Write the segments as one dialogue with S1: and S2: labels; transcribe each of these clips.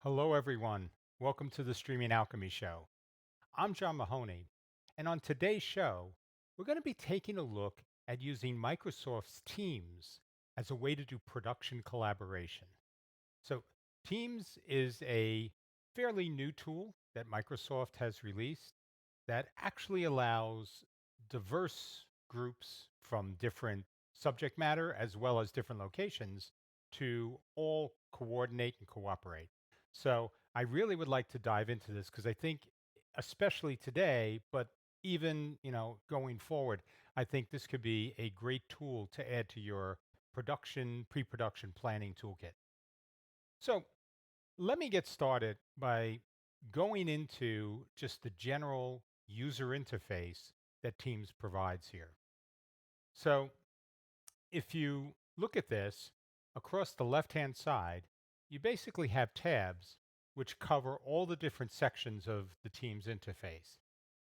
S1: Hello, everyone. Welcome to the Streaming Alchemy Show. I'm John Mahoney, and on today's show, we're going to be taking a look at using Microsoft's Teams as a way to do production collaboration. So, Teams is a fairly new tool that Microsoft has released that actually allows diverse groups from different subject matter as well as different locations to all coordinate and cooperate. So I really would like to dive into this because I think especially today, but even, going forward, I think this could be a great tool to add to your pre-production planning toolkit. So let me get started by going into just the general user interface that Teams provides here. So, if you look at this across the left hand side, you basically have tabs which cover all the different sections of the Teams interface.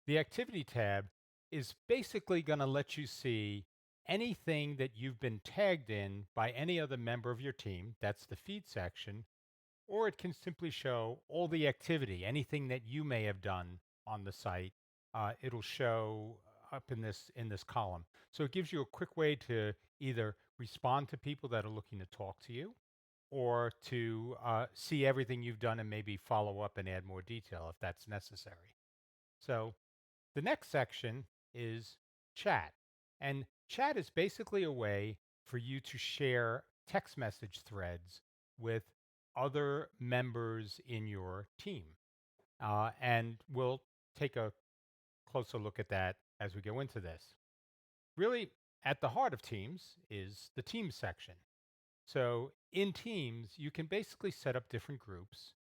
S1: The activity tab is basically going to let you see anything that you've been tagged in by any other member of your team. That's the feed section, or it can simply show all the activity, anything that you may have done on the site. It'll show up in this column. So it gives you a quick way to either respond to people that are looking to talk to you, or to see everything you've done and maybe follow up and add more detail if that's necessary. So the next section is chat. And chat is basically a way for you to share text message threads with other members in your team. And we'll take a closer look at that as we go into this. Really, at the heart of Teams is the Teams section. So in Teams, you can basically set up different groups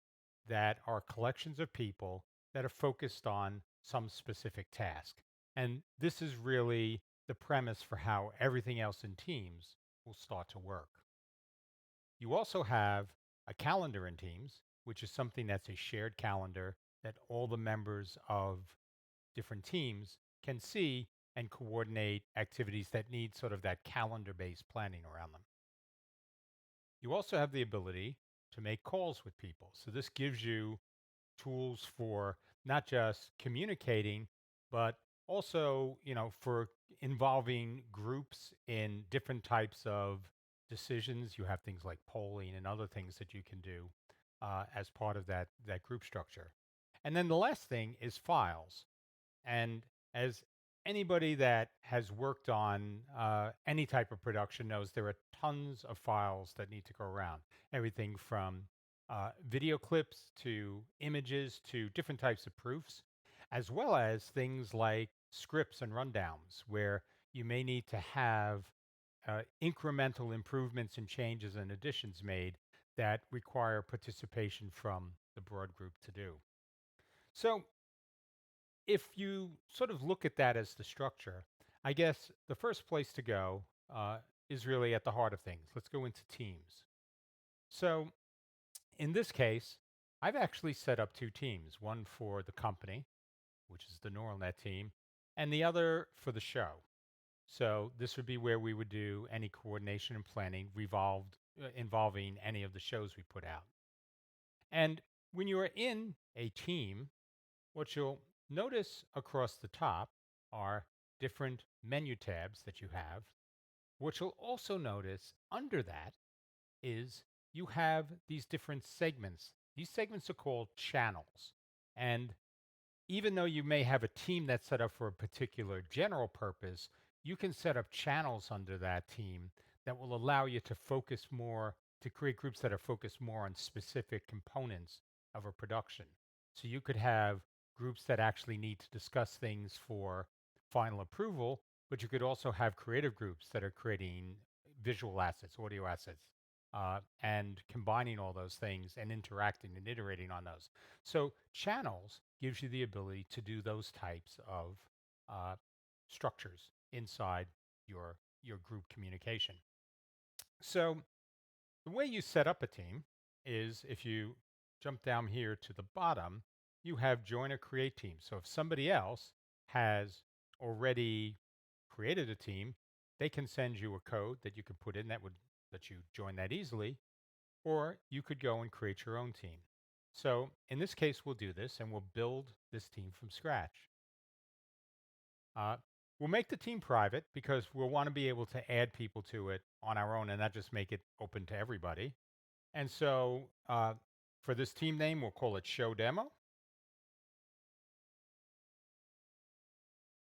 S1: that are collections of people that are focused on some specific task. And this is really the premise for how everything else in Teams will start to work. You also have a calendar in Teams, which is something that's a shared calendar that all the members of different teams can see and coordinate activities that need sort of that calendar based planning around them. You also have the ability to make calls with people. So this gives you tools for not just communicating, but also, for involving groups in different types of decisions. You have things like polling and other things that you can do as part of that group structure. And then the last thing is files. And as anybody that has worked on any type of production knows, there are tons of files that need to go around. Everything from video clips to images to different types of proofs, as well as things like scripts and rundowns, where you may need to have incremental improvements and changes and additions made that require participation from the broad group to do. So, if you sort of look at that as the structure, I guess the first place to go is really at the heart of things. Let's go into teams. So in this case, I've actually set up two teams, one for the company, which is the neural net team, and the other for the show. So this would be where we would do any coordination and planning involving any of the shows we put out. And when you are in a team, what you'll notice across the top are different menu tabs that you have. What you'll also notice under that is you have these different segments. These segments are called channels. And even though you may have a team that's set up for a particular general purpose, you can set up channels under that team that will allow you to focus more, to create groups that are focused more on specific components of a production. So you could have groups that actually need to discuss things for final approval, but you could also have creative groups that are creating visual assets, audio assets, and combining all those things and interacting and iterating on those. So channels gives you the ability to do those types of uh, structures inside your group communication. So the way you set up a team is if you jump down here to the bottom, you have join or create team. So if somebody else has already created a team, they can send you a code that you can put in that would let you join that easily, or you could go and create your own team. So in this case, we'll do this and we'll build this team from scratch. Uh, we'll make the team private because we'll want to be able to add people to it on our own and not just make it open to everybody. And so for this team name, we'll call it Show Demo.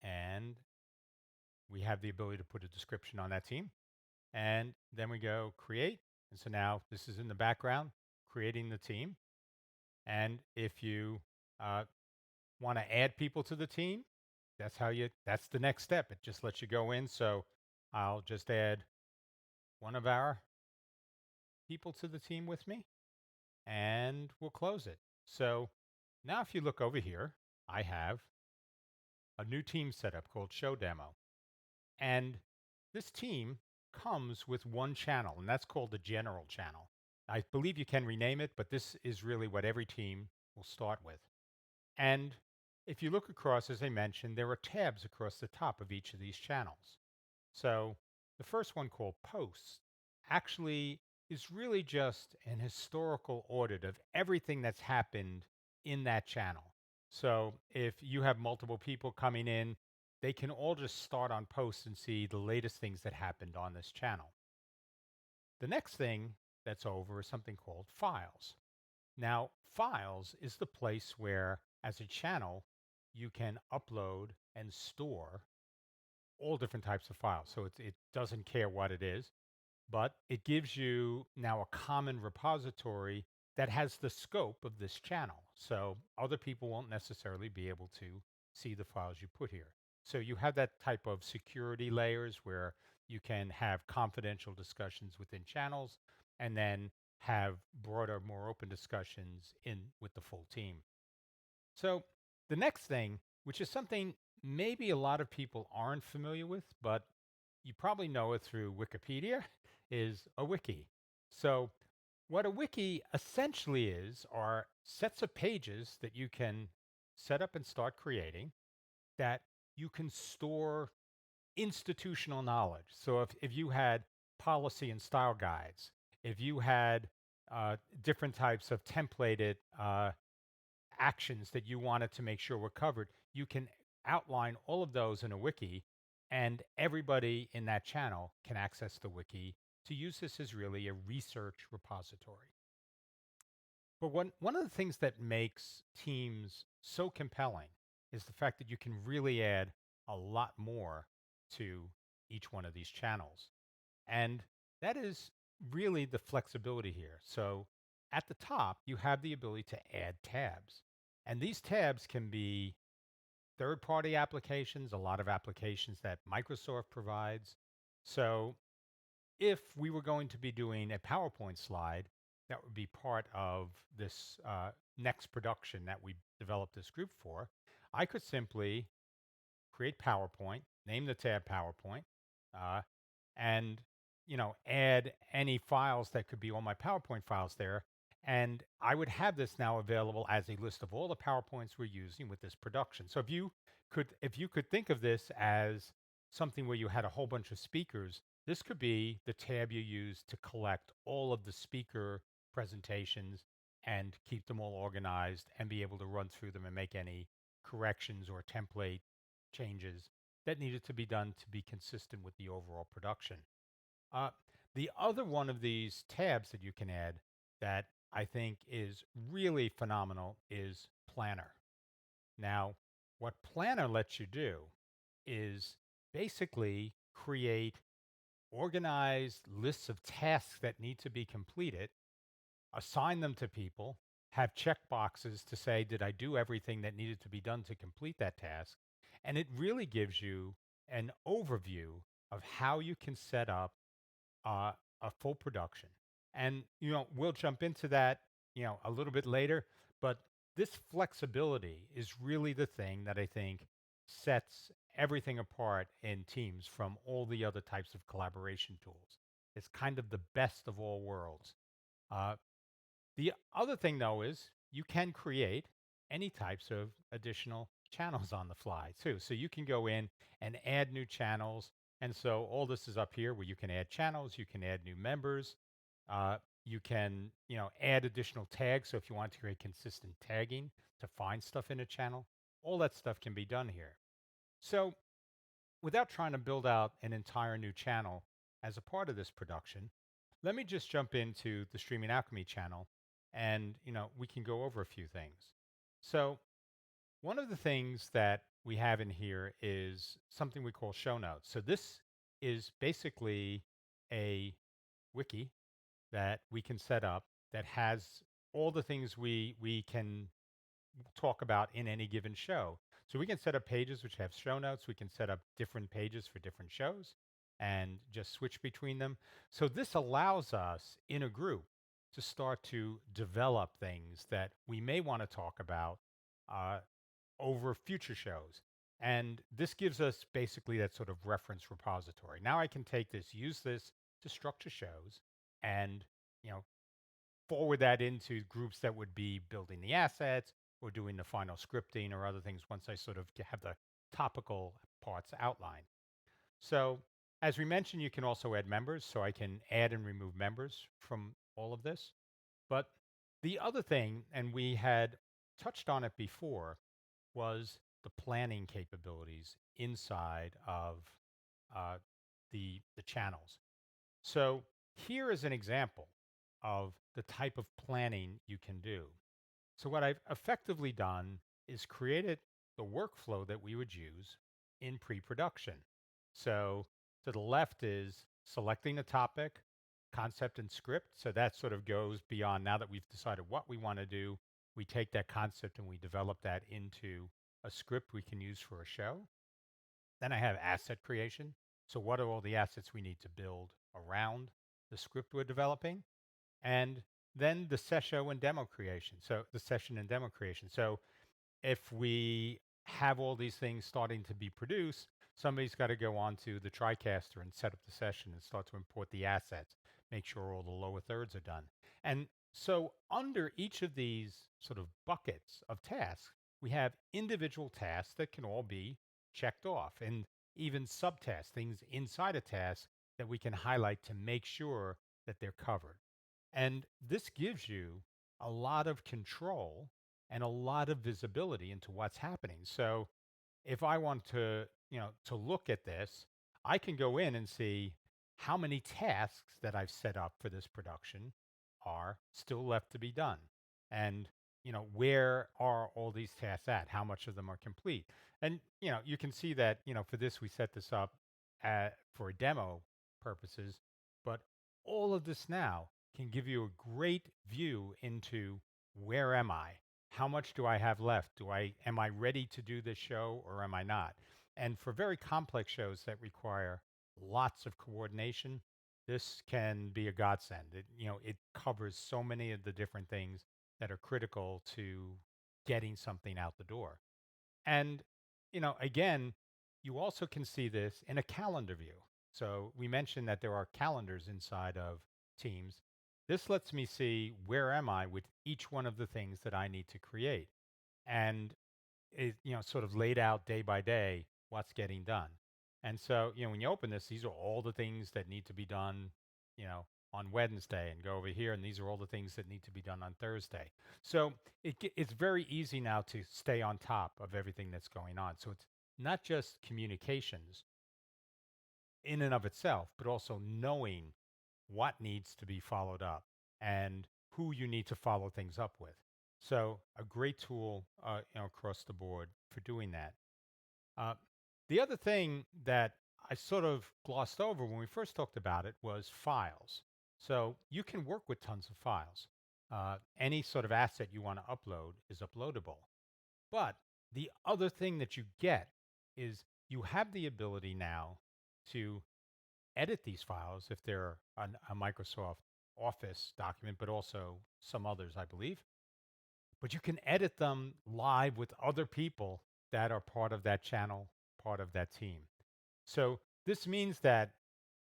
S1: And we have the ability to put a description on that team. And then we go create. And so now this is in the background, creating the team. And if you uh, want to add people to the team, that's the next step. It just lets you go in. So I'll just add one of our people to the team with me and we'll close it. So now if you look over here, I have a new team setup called Show Demo. And this team comes with one channel, and that's called the general channel. I believe you can rename it, but this is really what every team will start with. And if you look across, as I mentioned, there are tabs across the top of each of these channels. So the first one called Posts actually is really just an historical audit of everything that's happened in that channel. So if you have multiple people coming in, they can all just start on posts and see the latest things that happened on this channel. The next thing that's over is something called Files. Now, Files is the place where, as a channel, you can upload and store all different types of files. So it doesn't care what it is, but it gives you now a common repository that has the scope of this channel. So other people won't necessarily be able to see the files you put here. So you have that type of security layers where you can have confidential discussions within channels and then have broader, more open discussions in with the full team. So the next thing, which is something maybe a lot of people aren't familiar with, but you probably know it through Wikipedia, is a wiki. So what a wiki essentially is are sets of pages that you can set up and start creating that you can store institutional knowledge. So if you had policy and style guides, if you had different types of templated actions that you wanted to make sure were covered, you can outline all of those in a wiki, and everybody in that channel can access the wiki to use this as really a research repository. But one of the things that makes Teams so compelling is the fact that you can really add a lot more to each one of these channels. And that is really the flexibility here. So at the top, you have the ability to add tabs. And these tabs can be third party applications, a lot of applications that Microsoft provides. So if we were going to be doing a PowerPoint slide, that would be part of this next production that we developed this group for, I could simply create PowerPoint, name the tab PowerPoint, uh, and add any files that could be on my PowerPoint files there. And I would have this now available as a list of all the PowerPoints we're using with this production. So if you could think of this as something where you had a whole bunch of speakers, this could be the tab you use to collect all of the speaker presentations and keep them all organized and be able to run through them and make any corrections or template changes that needed to be done to be consistent with the overall production. Uh, the other one of these tabs that you can add that I think is really phenomenal is Planner. Now, what Planner lets you do is basically create organized lists of tasks that need to be completed, assign them to people, have check boxes to say, did I do everything that needed to be done to complete that task? And it really gives you an overview of how you can set up uh, a full production. And, we'll jump into that, a little bit later. But this flexibility is really the thing that I think sets everything apart in Teams from all the other types of collaboration tools. It's kind of the best of all worlds. Uh, the other thing, though, is you can create any types of additional channels on the fly, too. So you can go in and add new channels. And so all this is up here where you can add channels, you can add new members. You can, add additional tags. So if you want to create consistent tagging to find stuff in a channel, all that stuff can be done here. So without trying to build out an entire new channel as a part of this production, let me just jump into the Streaming Alchemy channel and, we can go over a few things. So one of the things that we have in here is something we call show notes. So this is basically a wiki that we can set up that has all the things we can talk about in any given show. So we can set up pages which have show notes. We can set up different pages for different shows and just switch between them. So this allows us in a group to start to develop things that we may want to talk about uh, over future shows. And this gives us basically that sort of reference repository. Now I can take this, use this to structure shows and, you know, forward that into groups that would be building the assets or doing the final scripting or other things once I sort of have the topical parts outlined. So, as we mentioned, you can also add members. So I can add and remove members from all of this. But the other thing, and we had touched on it before, was the planning capabilities inside of uh, the channels. So here is an example of the type of planning you can do. So what I've effectively done is created the workflow that we would use in pre-production. So to the left is selecting a topic, concept and script. So that sort of goes beyond now that we've decided what we want to do. We take that concept and we develop that into a script we can use for a show. Then I have asset creation. So what are all the assets we need to build around the script we're developing? And then the session and demo creation. So the session and demo creation. So if we have all these things starting to be produced, somebody's got to go on to the TriCaster and set up the session and start to import the assets, make sure all the lower thirds are done. And so under each of these sort of buckets of tasks, we have individual tasks that can all be checked off and even subtasks, things inside a task that we can highlight to make sure that they're covered. And this gives you a lot of control and a lot of visibility into what's happening. So if I want to, to look at this, I can go in and see how many tasks that I've set up for this production are still left to be done. And, where are all these tasks at? How much of them are complete? And, you can see that, for this, we set this up for demo purposes, but all of this now can give you a great view into where am I? How much do I have left? Am I ready to do this show or am I not? And for very complex shows that require lots of coordination, this can be a godsend. It covers so many of the different things that are critical to getting something out the door. And, again, you also can see this in a calendar view. So we mentioned that there are calendars inside of Teams. This lets me see where am I with each one of the things that I need to create. And it, sort of laid out day by day what's getting done. And so, when you open this, these are all the things that need to be done, on Wednesday, and go over here, and these are all the things that need to be done on Thursday. So it's very easy now to stay on top of everything that's going on. So it's not just communications in and of itself, but also knowing what needs to be followed up and who you need to follow things up with. So a great tool, across the board for doing that. Uh, the other thing that I sort of glossed over when we first talked about it was files. So you can work with tons of files. Any sort of asset you want to upload is uploadable. But the other thing that you get is you have the ability now to edit these files if they're a Microsoft Office document, but also some others, I believe. But you can edit them live with other people that are part of that channel, part of that team. So this means that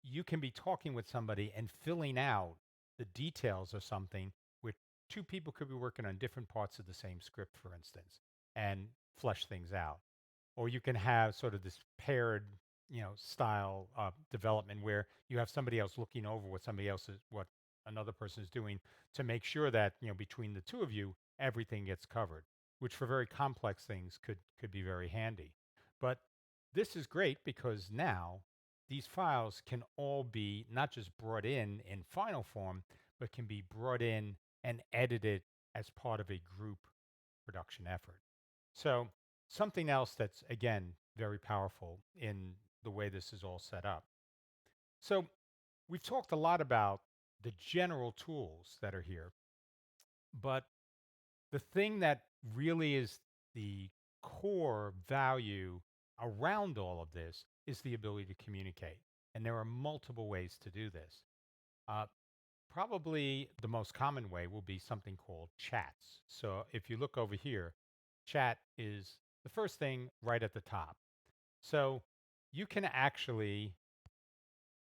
S1: you can be talking with somebody and filling out the details of something where two people could be working on different parts of the same script, for instance, and flesh things out. Or you can have sort of this paired, style development where you have somebody else looking over what somebody else is, what another person is doing to make sure that, between the two of you, everything gets covered, which for very complex things could be very handy. But this is great because now these files can all be not just brought in final form, but can be brought in and edited as part of a group production effort. So, something else that's, again, very powerful in the way this is all set up. So, we've talked a lot about the general tools that are here, but the thing that really is the core value around all of this is the ability to communicate. And there are multiple ways to do this. Uh, Probably the most common way will be something called chats. So if you look over here, chat is the first thing right at the top. So you can actually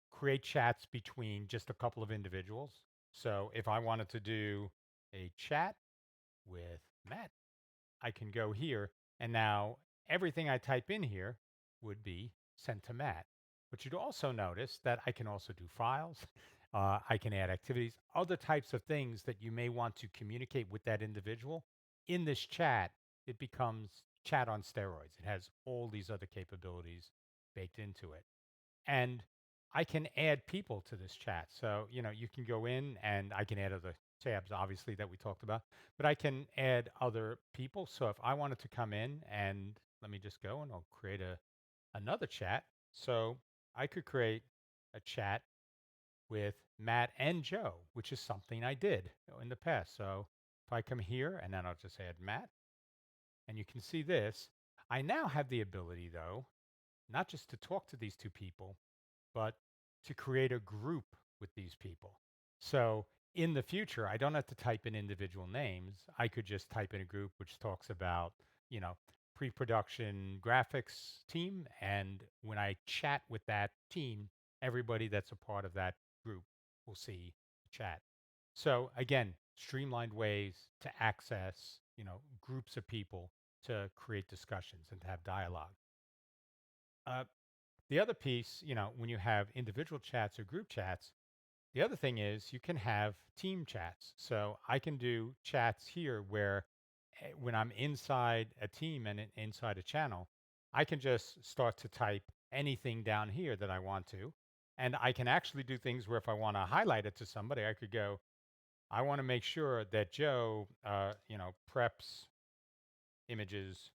S1: create chats between just a couple of individuals. So if I wanted to do a chat with Matt, I can go here and now everything I type in here would be sent to Matt. But you'd also notice that I can also do files. I can add activities, other types of things that you may want to communicate with that individual. In this chat, it becomes chat on steroids. It has all these other capabilities baked into it. And I can add people to this chat. So, you can go in and I can add other tabs, obviously, that we talked about, but I can add other people. So if I wanted to come in and let me just go and I'll create another chat. So I could create a chat with Matt and Joe, which is something I did in the past. So if I come here and then I'll just add Matt, and you can see this, I now have the ability, though, not just to talk to these two people, but to create a group with these people. So in the future, I don't have to type in individual names. I could just type in a group which talks about, you know, pre-production graphics team. And when I chat with that team, everybody that's a part of that group will see the chat. So again, streamlined ways to access, groups of people to create discussions and to have dialogue. Uh, the other piece, when you have individual chats or group chats, the other thing is you can have team chats. So I can do chats here where when I'm inside a team and inside a channel, I can just start to type anything down here that I want to. And I can actually do things where if I want to highlight it to somebody, I could go, I want to make sure that Joe, preps images.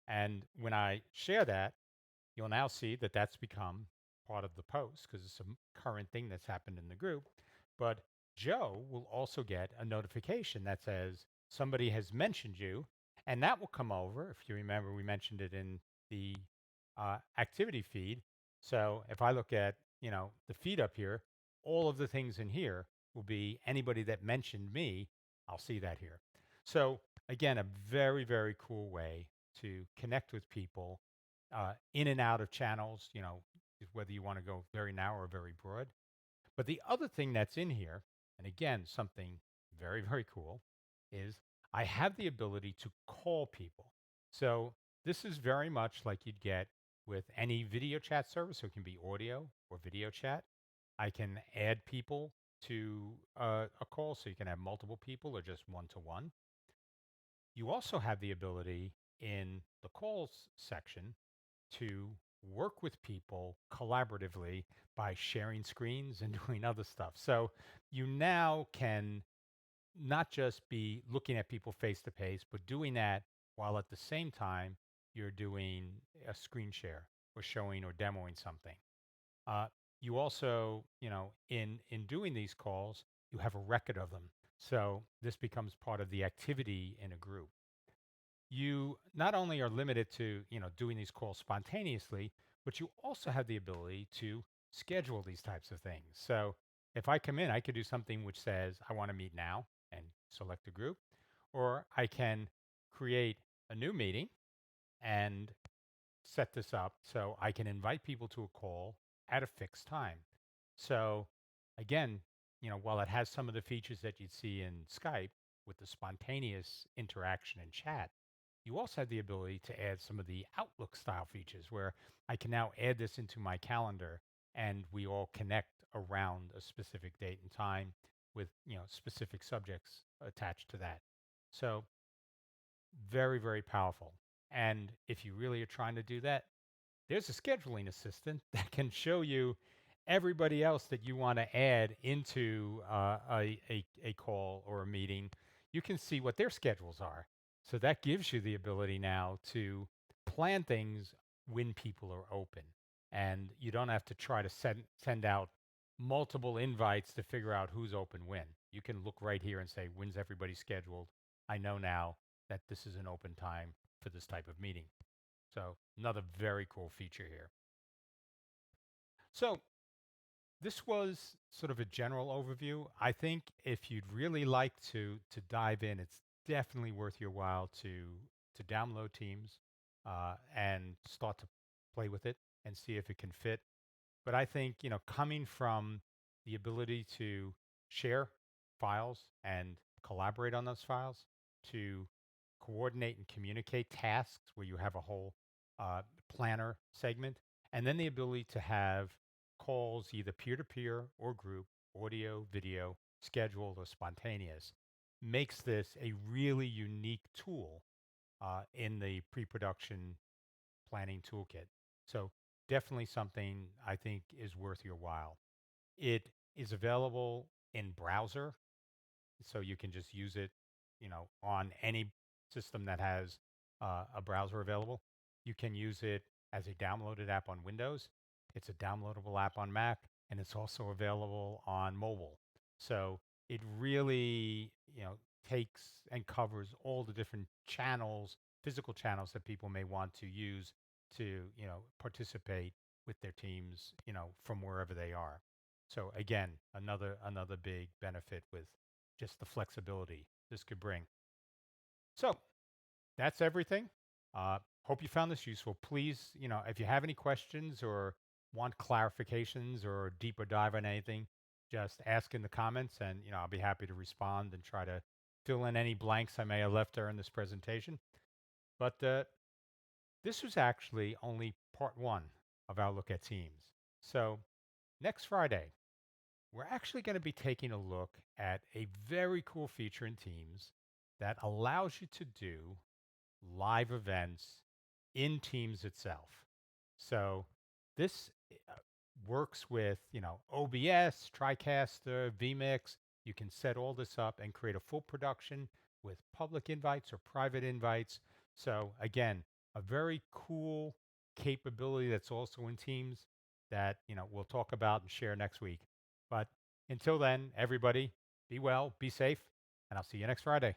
S1: And when I share that, you'll now see that that's become part of the post because it's a current thing that's happened in the group. But Joe will also get a notification that says somebody has mentioned you, and that will come over. If you remember, we mentioned it in the activity feed. So if I look at the feed up here, all of the things in here will be anybody that mentioned me. I'll see that here. So again, a very very cool way to connect with people in and out of channels, whether you want to go very narrow or very broad. But the other thing that's in here, and again, something very, very cool, is I have the ability to call people. So this is very much like you'd get with any video chat service. So it can be audio or video chat. I can add people to a call so you can have multiple people or just one to one. You also have the ability in the calls section to work with people collaboratively by sharing screens and doing other stuff. So you now can not just be looking at people face to face, but doing that while at the same time you're doing a screen share or showing or demoing something. Uh, you also, in doing these calls, you have a record of them. So this becomes part of the activity in a group. You not only are limited to doing these calls spontaneously, but you also have the ability to schedule these types of things. So if I come in, I could do something which says I want to meet now and select a group, or I can create a new meeting and set this up so I can invite people to a call at a fixed time. So again, while it has some of the features that you'd see in Skype with the spontaneous interaction and chat, you also have the ability to add some of the Outlook style features where I can now add this into my calendar and we all connect around a specific date and time with, specific subjects attached to that. So very, very powerful. And if you really are trying to do that, there's a scheduling assistant that can show you everybody else that you want to add into a call or a meeting. You can see what their schedules are. So that gives you the ability now to plan things when people are open. And you don't have to try to send out multiple invites to figure out who's open when. You can look right here and say, when's everybody scheduled? I know now that this is an open time for this type of meeting. So another very cool feature here. So this was sort of a general overview. I think if you'd really like to dive in, it's definitely worth your while to download Teams and start to play with it and see if it can fit. But I think, coming from the ability to share files and collaborate on those files, to coordinate and communicate tasks where you have a whole planner segment, and then the ability to have calls either peer to peer or group, audio, video, scheduled or spontaneous, makes this a really unique tool in the pre production planning toolkit. So definitely something I think is worth your while. It is available in browser, so you can just use it, on any system that has a browser available. You can use it as a downloaded app on Windows. It's a downloadable app on Mac, and it's also available on mobile. So it really, takes and covers all the different channels, physical channels that people may want to use to, participate with their teams, from wherever they are. So again, another big benefit with just the flexibility this could bring. So that's everything. Hope you found this useful. Please, if you have any questions or want clarifications or deeper dive on anything, just ask in the comments, and I'll be happy to respond and try to fill in any blanks I may have left during this presentation. But this was actually only part one of our look at Teams. So next Friday, we're actually going to be taking a look at a very cool feature in Teams that allows you to do live events in Teams itself. So this works with, OBS, TriCaster, vMix. You can set all this up and create a full production with public invites or private invites. So again, a very cool capability that's also in Teams that, we'll talk about and share next week. But until then, everybody, be well, be safe, and I'll see you next Friday.